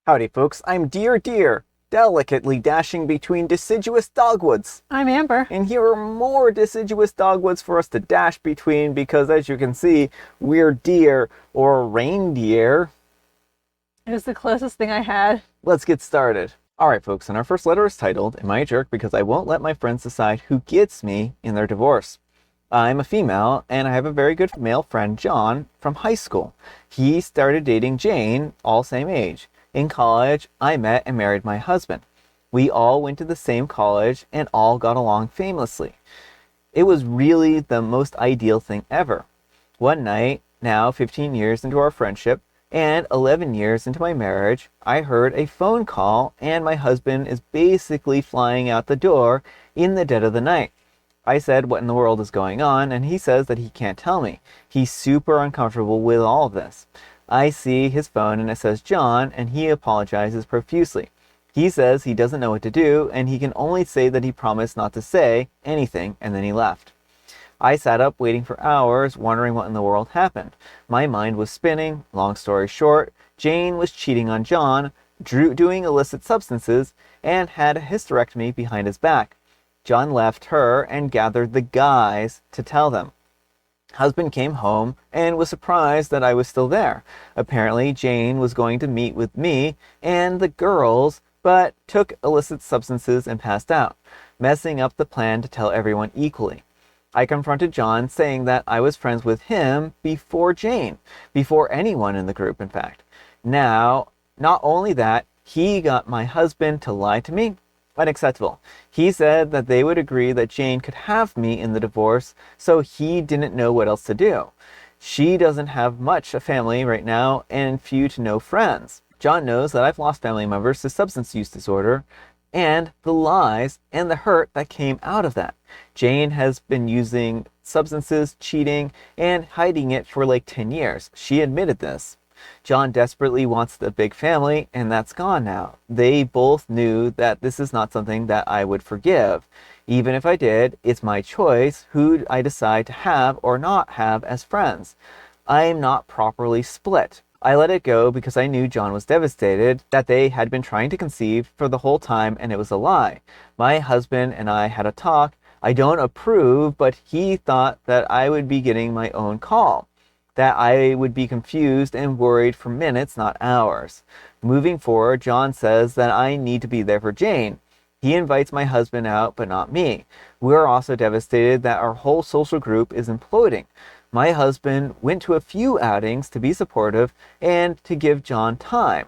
Howdy folks, I'm Deer, delicately dashing between deciduous dogwoods. I'm Amber. And here are more deciduous dogwoods for us to dash between because as you can see, we're deer or reindeer. It was the closest thing I had. Let's get started. Alright folks, and our first letter is titled, Am I a Jerk Because I Won't Let My Friends Decide Who Gets Me in Their Divorce? I'm a female, and I have a very good male friend, John, from high school. He started dating Jane, all same age. In college, I met and married my husband. We all went to the same college and all got along famously. It was really the most ideal thing ever. One night, now 15 years into our friendship and 11 years into my marriage, I heard a phone call and my husband is basically flying out the door in the dead of the night. I said, what in the world is going on? And he says that he can't tell me. He's super uncomfortable with all of this. I see his phone and it says John, and he apologizes profusely. He says he doesn't know what to do, and he can only say that he promised not to say anything, and then he left. I sat up waiting for hours, wondering what in the world happened. My mind was spinning. Long story short, Jane was cheating on John, doing illicit substances, and had a hysterectomy behind his back. John left her and gathered the guys to tell them. Husband came home and was surprised that I was still there. Apparently, Jane was going to meet with me and the girls, but took illicit substances and passed out, messing up the plan to tell everyone equally. I confronted John, saying that I was friends with him before Jane, before anyone in the group, in fact. Now, not only that, he got my husband to lie to me. Unacceptable. He said that they would agree that Jane could have me in the divorce, so he didn't know what else to do. She doesn't have much a family right now and few to no friends. John knows that I've lost family members to substance use disorder and the lies and the hurt that came out of that. Jane has been using substances, cheating, and hiding it for like 10 years. She admitted this. John desperately wants the big family, and that's gone now. They both knew that this is not something that I would forgive. Even if I did, it's my choice who I decide to have or not have as friends. I am not properly split. I let it go because I knew John was devastated, that they had been trying to conceive for the whole time and it was a lie. My husband and I had a talk. I don't approve, but he thought that I would be getting my own call. That I would be confused and worried for minutes, not hours. Moving forward, John says that I need to be there for Jane. He invites my husband out, but not me. We're also devastated that our whole social group is imploding. My husband went to a few outings to be supportive and to give John time.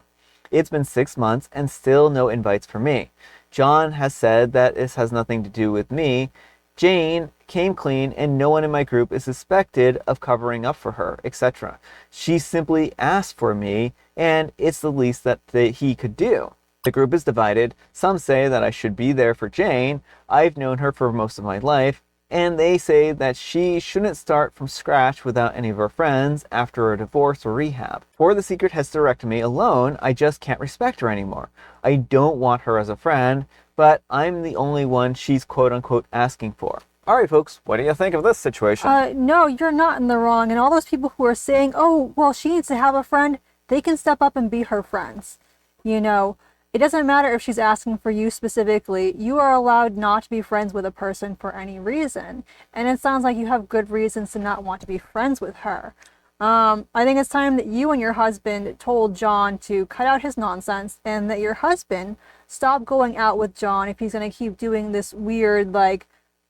It's been 6 months and still no invites for me. John has said that this has nothing to do with me. Jane came clean and no one in my group is suspected of covering up for her, etc. She simply asked for me and it's the least that he could do. The group is divided. Some say that I should be there for Jane. I've known her for most of my life. And they say that she shouldn't start from scratch without any of her friends after a divorce or rehab. For the secret hysterectomy alone, I just can't respect her anymore. I don't want her as a friend, but I'm the only one she's quote-unquote asking for. Alright folks, what do you think of this situation? No, you're not in the wrong. And all those people who are saying, oh, well, she needs to have a friend, they can step up and be her friends. You know, it doesn't matter if she's asking for you specifically. You are allowed not to be friends with a person for any reason. And it sounds like you have good reasons to not want to be friends with her. I think it's time that you and your husband told John to cut out his nonsense and that your husband stop going out with John if he's going to keep doing this weird, like,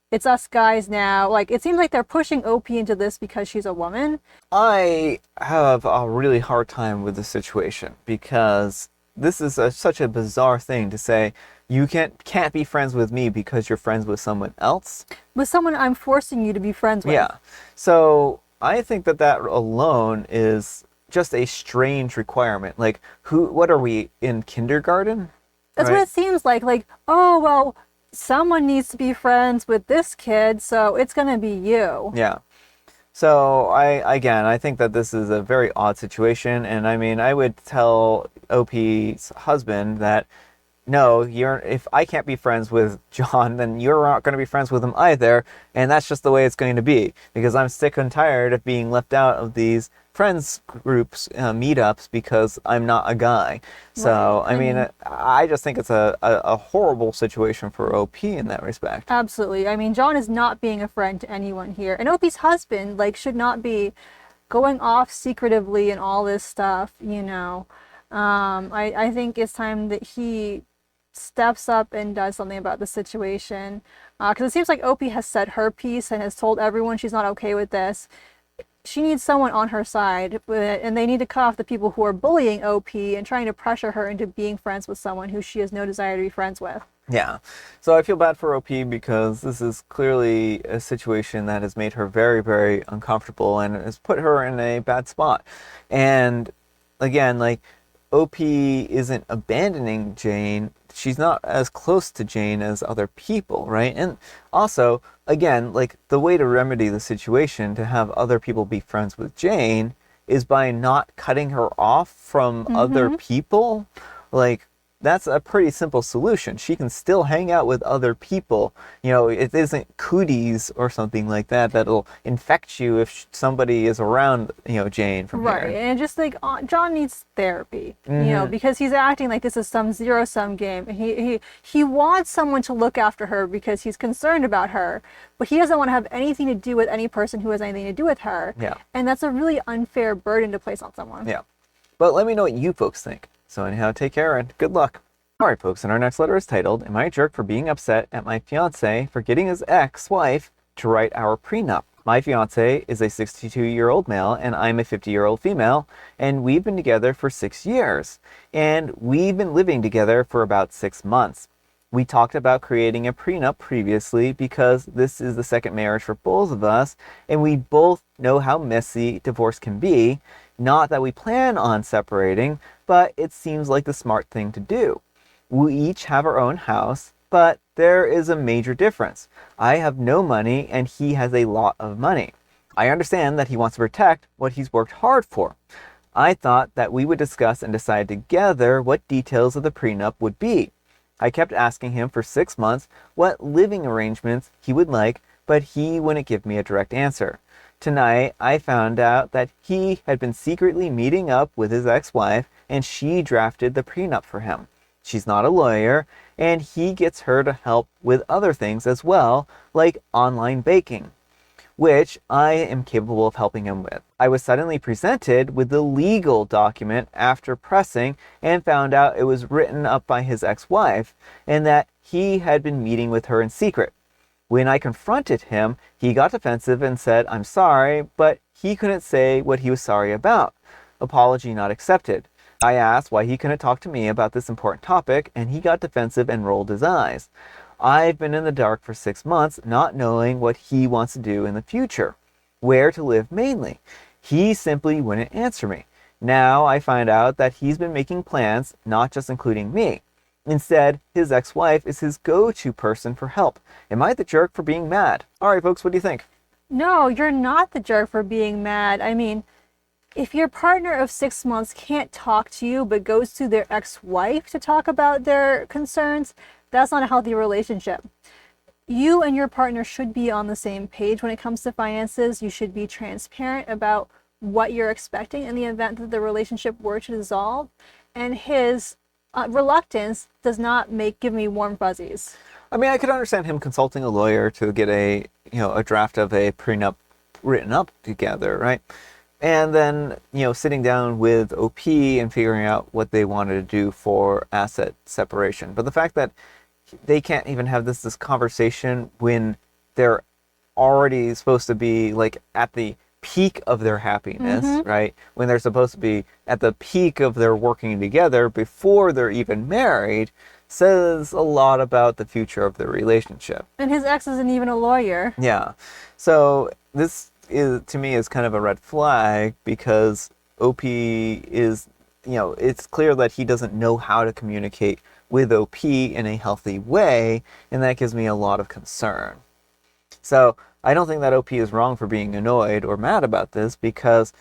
it's us guys now. Like, it seems like they're pushing OP into this because she's a woman. I have a really hard time with the situation because this is such a bizarre thing to say. You can't be friends with me because you're friends with someone else. With someone I'm forcing you to be friends with. Yeah. So I think that alone is just a strange requirement. Like, what are we, in kindergarten? That's right? What it seems like. Like, oh, well, someone needs to be friends with this kid, so it's going to be you. Yeah. So I think that this is a very odd situation. And I mean, I would tell OP's husband that, no, if I can't be friends with John, then you're not going to be friends with him either. And that's just the way it's going to be, because I'm sick and tired of being left out of these friends groups, meetups, because I'm not a guy. So, Right. I mean, I just think it's a horrible situation for OP in that respect. Absolutely. I mean, John is not being a friend to anyone here. And Opie's husband, like, should not be going off secretively and all this stuff, you know. I think it's time that he steps up and does something about the situation. Because it seems like Opie has said her piece and has told everyone she's not okay with this. She needs someone on her side, and they need to cut off the people who are bullying OP and trying to pressure her into being friends with someone who she has no desire to be friends with. Yeah. So I feel bad for OP because this is clearly a situation that has made her very, very uncomfortable and has put her in a bad spot. And again, like, OP isn't abandoning Jane. She's not as close to Jane as other people, right? And also, again, like, the way to remedy the situation, to have other people be friends with Jane, is by not cutting her off from other people. Like, that's a pretty simple solution. She can still hang out with other people. You know, it isn't cooties or something like that that'll infect you if somebody is around, you know, Jane from Right, here. and just like John needs therapy, you know, because he's acting like this is some zero-sum game, and he wants someone to look after her because he's concerned about her, but he doesn't want to have anything to do with any person who has anything to do with her. Yeah. And that's a really unfair burden to place on someone. Yeah. But let me know what you folks think. So anyhow, take care and good luck. Alright folks, and our next letter is titled, Am I a Jerk for Being Upset at My Fiance for Getting His Ex-Wife to Write Our Prenup? My fiance is a 62-year-old male and I'm a 50-year-old female, and we've been together for 6 years. And we've been living together for about 6 months. We talked about creating a prenup previously because this is the second marriage for both of us, and we both know how messy divorce can be. Not that we plan on separating, but it seems like the smart thing to do. We each have our own house, but there is a major difference. I have no money and he has a lot of money. I understand that he wants to protect what he's worked hard for. I thought that we would discuss and decide together what details of the prenup would be. I kept asking him for 6 months what living arrangements he would like, but he wouldn't give me a direct answer. Tonight, I found out that he had been secretly meeting up with his ex-wife and she drafted the prenup for him. She's not a lawyer, and he gets her to help with other things as well, like online baking, which I am capable of helping him with. I was suddenly presented with the legal document after pressing and found out it was written up by his ex-wife and that he had been meeting with her in secret. When I confronted him, he got defensive and said, I'm sorry, but he couldn't say what he was sorry about. Apology not accepted. I asked why he couldn't talk to me about this important topic, and he got defensive and rolled his eyes. I've been in the dark for 6 months, not knowing what he wants to do in the future, where to live mainly. He simply wouldn't answer me. Now I find out that he's been making plans, not just including me. Instead, his ex-wife is his go-to person for help. Am I the jerk for being mad? All right, folks, what do you think? No, you're not the jerk for being mad. I mean, if your partner of 6 months can't talk to you but goes to their ex-wife to talk about their concerns, that's not a healthy relationship. You and your partner should be on the same page when it comes to finances. You should be transparent about what you're expecting in the event that the relationship were to dissolve. And his reluctance does not give me warm fuzzies. I mean, I could understand him consulting a lawyer to get a draft of a prenup written up together, right? And then, sitting down with OP and figuring out what they wanted to do for asset separation. But the fact that they can't even have this conversation when they're already supposed to be like at the peak of their happiness, right? When they're supposed to be at the peak of their working together before they're even married, says a lot about the future of their relationship. And his ex isn't even a lawyer. Yeah. So this is, to me, is kind of a red flag because OP is, it's clear that he doesn't know how to communicate with OP in a healthy way, and that gives me a lot of concern. So I don't think that OP is wrong for being annoyed or mad about this because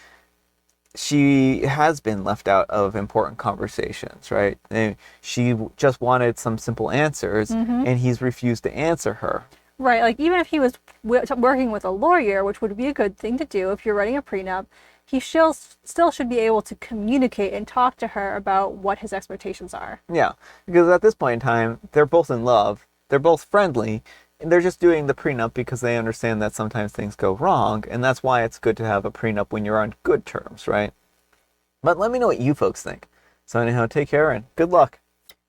she has been left out of important conversations, right? And she just wanted some simple answers, and he's refused to answer her. Right, like even if he was working with a lawyer, which would be a good thing to do if you're writing a prenup, he still should be able to communicate and talk to her about what his expectations are. Yeah, because at this point in time, they're both in love, they're both friendly, and they're just doing the prenup because they understand that sometimes things go wrong, and that's why it's good to have a prenup when you're on good terms, right? But let me know what you folks think. So anyhow, take care and good luck.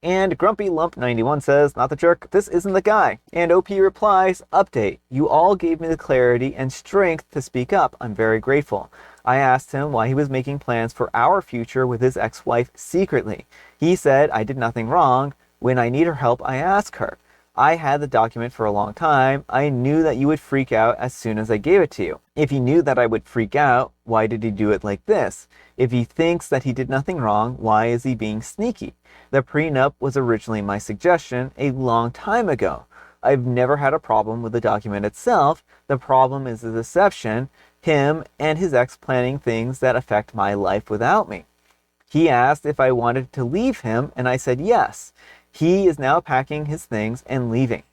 And Grumpy Lump 91 says, not the jerk, this isn't the guy. And OP replies, update, you all gave me the clarity and strength to speak up. I'm very grateful. I asked him why he was making plans for our future with his ex-wife secretly. He said, I did nothing wrong. When I need her help, I ask her. I had the document for a long time. I knew that you would freak out as soon as I gave it to you. If he knew that I would freak out, why did he do it like this? If he thinks that he did nothing wrong, why is he being sneaky? The prenup was originally my suggestion a long time ago. I've never had a problem with the document itself. The problem is the deception, him and his ex planning things that affect my life without me. He asked if I wanted to leave him, and I said yes. He is now packing his things and leaving.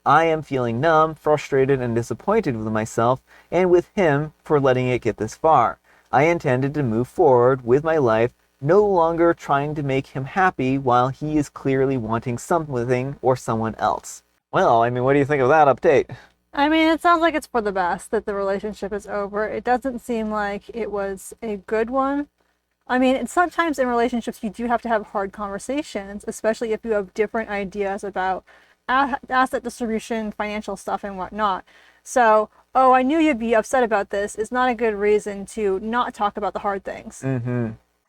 I am feeling numb, frustrated, and disappointed with myself and with him for letting it get this far. I intended to move forward with my life, no longer trying to make him happy while he is clearly wanting something or someone else. Well, I mean, what do you think of that update? I mean, it sounds like it's for the best that the relationship is over. It doesn't seem like it was a good one. I mean, sometimes in relationships you do have to have hard conversations, especially if you have different ideas about asset distribution, financial stuff, and whatnot. So, oh, I knew you'd be upset about this is not a good reason to not talk about the hard things.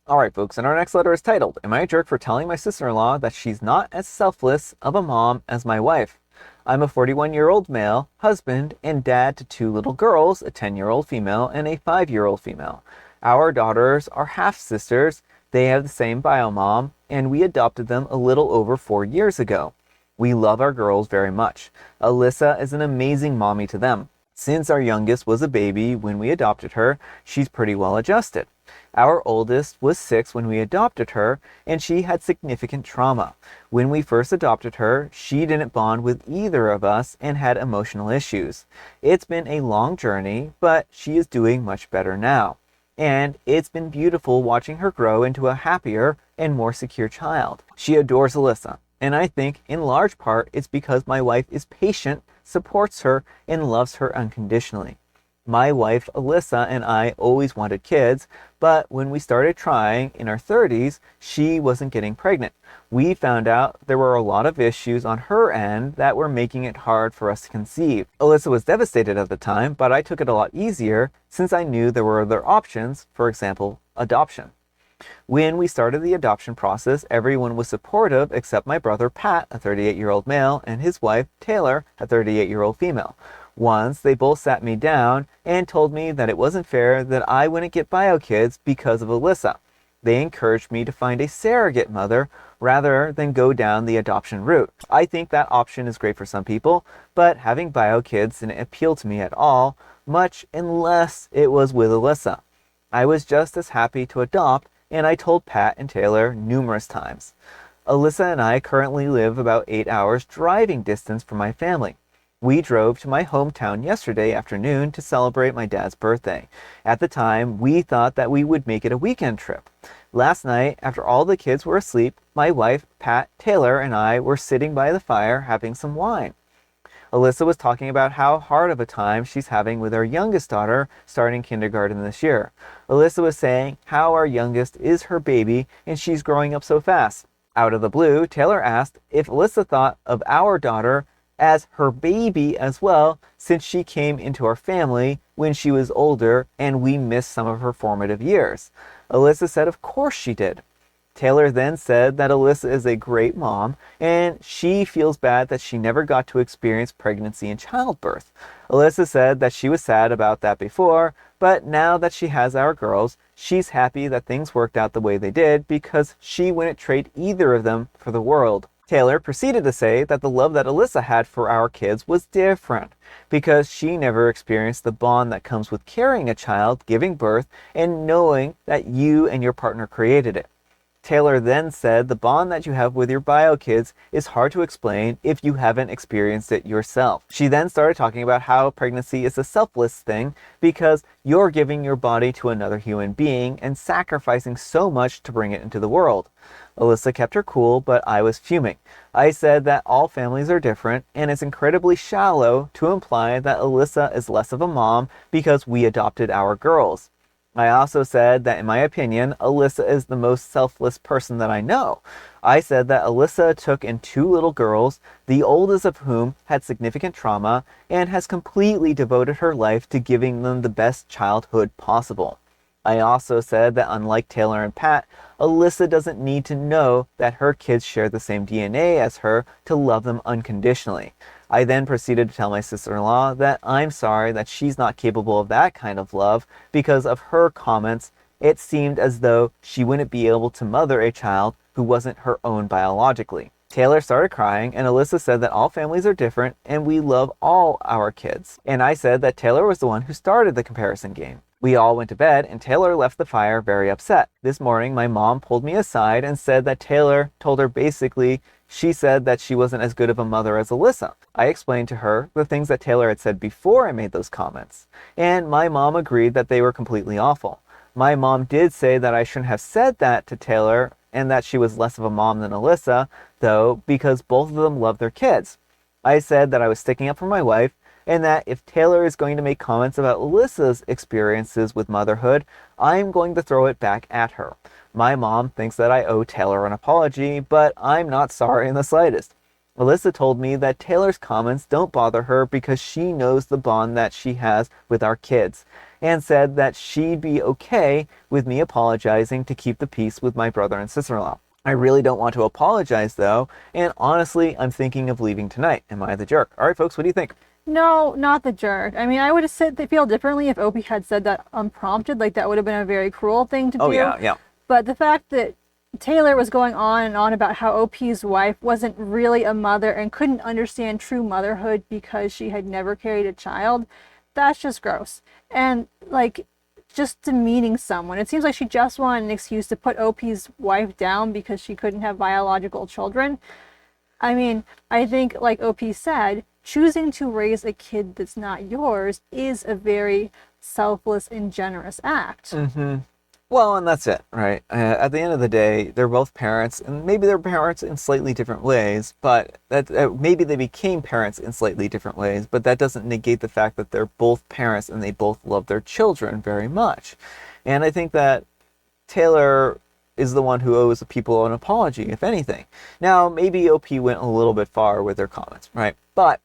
All right, folks, and our next letter is titled, Am I a jerk for telling my sister-in-law that she's not as selfless of a mom as my wife? I'm a 41-year-old male, husband, and dad to 2 little girls, a 10-year-old female and a 5-year-old female. Our daughters are half-sisters. They have the same bio mom, and we adopted them a little over 4 years ago. We love our girls very much. Alyssa is an amazing mommy to them. Since our youngest was a baby when we adopted her, she's pretty well adjusted. Our oldest was 6 when we adopted her, and she had significant trauma. When we first adopted her, she didn't bond with either of us and had emotional issues. It's been a long journey, but she is doing much better now. And it's been beautiful watching her grow into a happier and more secure child. She adores Alyssa, and I think in large part it's because my wife is patient, supports her, and loves her unconditionally. My wife, Alyssa, and I always wanted kids, but when we started trying in our 30s, she wasn't getting pregnant. We found out there were a lot of issues on her end that were making it hard for us to conceive. Alyssa was devastated at the time, but I took it a lot easier since I knew there were other options, for example, adoption. When we started the adoption process, everyone was supportive except my brother Pat, a 38-year-old male, and his wife Taylor, a 38-year-old female. Once, they both sat me down and told me that it wasn't fair that I wouldn't get bio kids because of Alyssa. They encouraged me to find a surrogate mother rather than go down the adoption route. I think that option is great for some people, but having bio kids didn't appeal to me at all, much unless it was with Alyssa. I was just as happy to adopt, and I told Pat and Taylor numerous times. Alyssa and I currently live about 8 hours driving distance from my family. We drove to my hometown yesterday afternoon to celebrate my dad's birthday. At the time, we thought that we would make it a weekend trip. Last night, after all the kids were asleep, my wife, Pat, Taylor, and I were sitting by the fire having some wine. Alyssa was talking about how hard of a time she's having with our youngest daughter starting kindergarten this year. Alyssa was saying how our youngest is her baby and she's growing up so fast. Out of the blue, Taylor asked if Alyssa thought of our daughter as her baby as well, since she came into our family when she was older and we missed some of her formative years. Alyssa said of course she did. Taylor then said that Alyssa is a great mom and she feels bad that she never got to experience pregnancy and childbirth. Alyssa said that she was sad about that before, but now that she has our girls, she's happy that things worked out the way they did because she wouldn't trade either of them for the world. Taylor proceeded to say that the love that Alyssa had for our kids was different because she never experienced the bond that comes with carrying a child, giving birth, and knowing that you and your partner created it. Taylor then said the bond that you have with your bio kids is hard to explain if you haven't experienced it yourself. She then started talking about how pregnancy is a selfless thing because you're giving your body to another human being and sacrificing so much to bring it into the world. Alyssa kept her cool, but I was fuming. I said that all families are different, and it's incredibly shallow to imply that Alyssa is less of a mom because we adopted our girls. I also said that in my opinion, Alyssa is the most selfless person that I know. I said that Alyssa took in 2 little girls, the oldest of whom had significant trauma, and has completely devoted her life to giving them the best childhood possible. I also said that unlike Taylor and Pat, Alyssa doesn't need to know that her kids share the same DNA as her to love them unconditionally. I then proceeded to tell my sister-in-law that I'm sorry that she's not capable of that kind of love because of her comments. It seemed as though she wouldn't be able to mother a child who wasn't her own biologically. Taylor started crying, and Alyssa said that all families are different and we love all our kids. And I said that Taylor was the one who started the comparison game. We all went to bed, and Taylor left the fire very upset. This morning, my mom pulled me aside and said that Taylor told her basically she said that she wasn't as good of a mother as Alyssa. I explained to her the things that Taylor had said before I made those comments, and my mom agreed that they were completely awful. My mom did say that I shouldn't have said that to Taylor and that she was less of a mom than Alyssa, though, because both of them love their kids. I said that I was sticking up for my wife, and that if Taylor is going to make comments about Alyssa's experiences with motherhood, I'm going to throw it back at her. My mom thinks that I owe Taylor an apology, but I'm not sorry in the slightest. Alyssa told me that Taylor's comments don't bother her because she knows the bond that she has with our kids, and said that she'd be okay with me apologizing to keep the peace with my brother and sister-in-law. I really don't want to apologize though, and honestly, I'm thinking of leaving tonight. Am I the jerk? All right, folks, what do you think? No, not the jerk. I mean, I would have said they feel differently if Opie had said that unprompted. Like, that would have been a very cruel thing to do. Oh, yeah. But the fact that Taylor was going on and on about how OP's wife wasn't really a mother and couldn't understand true motherhood because she had never carried a child, that's just gross. And, like, just demeaning someone. It seems like she just wanted an excuse to put OP's wife down because she couldn't have biological children. I mean, I think, like OP said, choosing to raise a kid that's not yours is a very selfless and generous act. Mm-hmm. Well, and that's it, right? At the end of the day, they're both parents, and maybe they're parents in slightly different ways, but maybe they became parents in slightly different ways, but that doesn't negate the fact that they're both parents and they both love their children very much. And I think that Taylor is the one who owes the people an apology, if anything. Now, maybe OP went a little bit far with their comments, right? But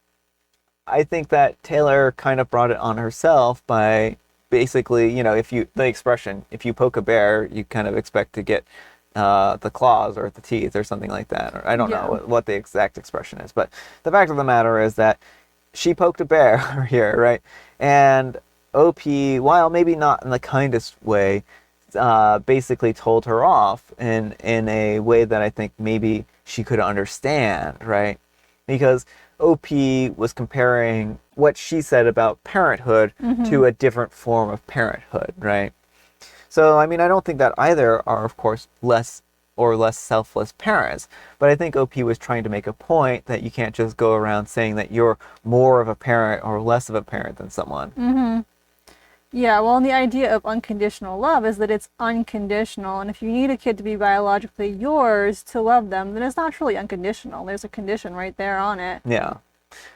I think that Taylor kind of brought it on herself by basically, the expression, if you poke a bear, you kind of expect to get the claws or the teeth or something like that. Or I don't know what the exact expression is. But the fact of the matter is that she poked a bear here, right? And OP, while maybe not in the kindest way, basically told her off in a way that I think maybe she could understand, right? Because OP was comparing what she said about parenthood to a different form of parenthood, right? So, I mean, I don't think that either are, of course, less selfless parents, but I think OP was trying to make a point that you can't just go around saying that you're more of a parent or less of a parent than someone. Mm-hmm. Yeah, well, and the idea of unconditional love is that it's unconditional, and if you need a kid to be biologically yours to love them, then it's not truly unconditional. There's a condition right there on it. Yeah.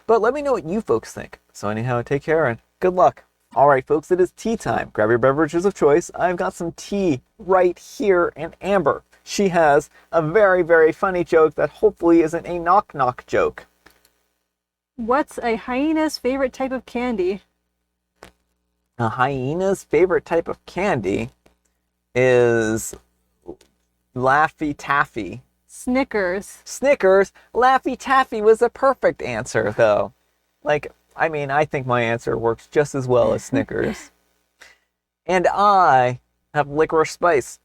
But let me know what you folks think. So anyhow, take care and good luck. All right, folks, it is tea time. Grab your beverages of choice. I've got some tea right here, and Amber, she has a very, very funny joke that hopefully isn't a knock-knock joke. What's a hyena's favorite type of candy? A hyena's favorite type of candy is Laffy Taffy. Snickers. Snickers? Laffy Taffy was a perfect answer, though. I think my answer works just as well as Snickers. And I have licorice spice.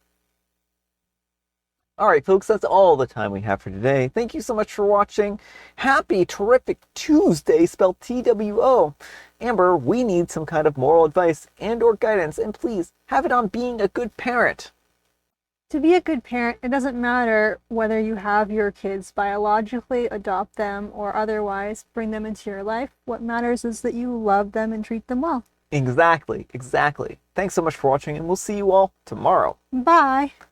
All right, folks, that's all the time we have for today. Thank you so much for watching. Happy terrific Tuesday, spelled TWO. Amber, we need some kind of moral advice and or guidance, and please have it on being a good parent. To be a good parent, it doesn't matter whether you have your kids biologically, adopt them, or otherwise bring them into your life. What matters is that you love them and treat them well. Exactly, exactly. Thanks so much for watching, and we'll see you all tomorrow. Bye.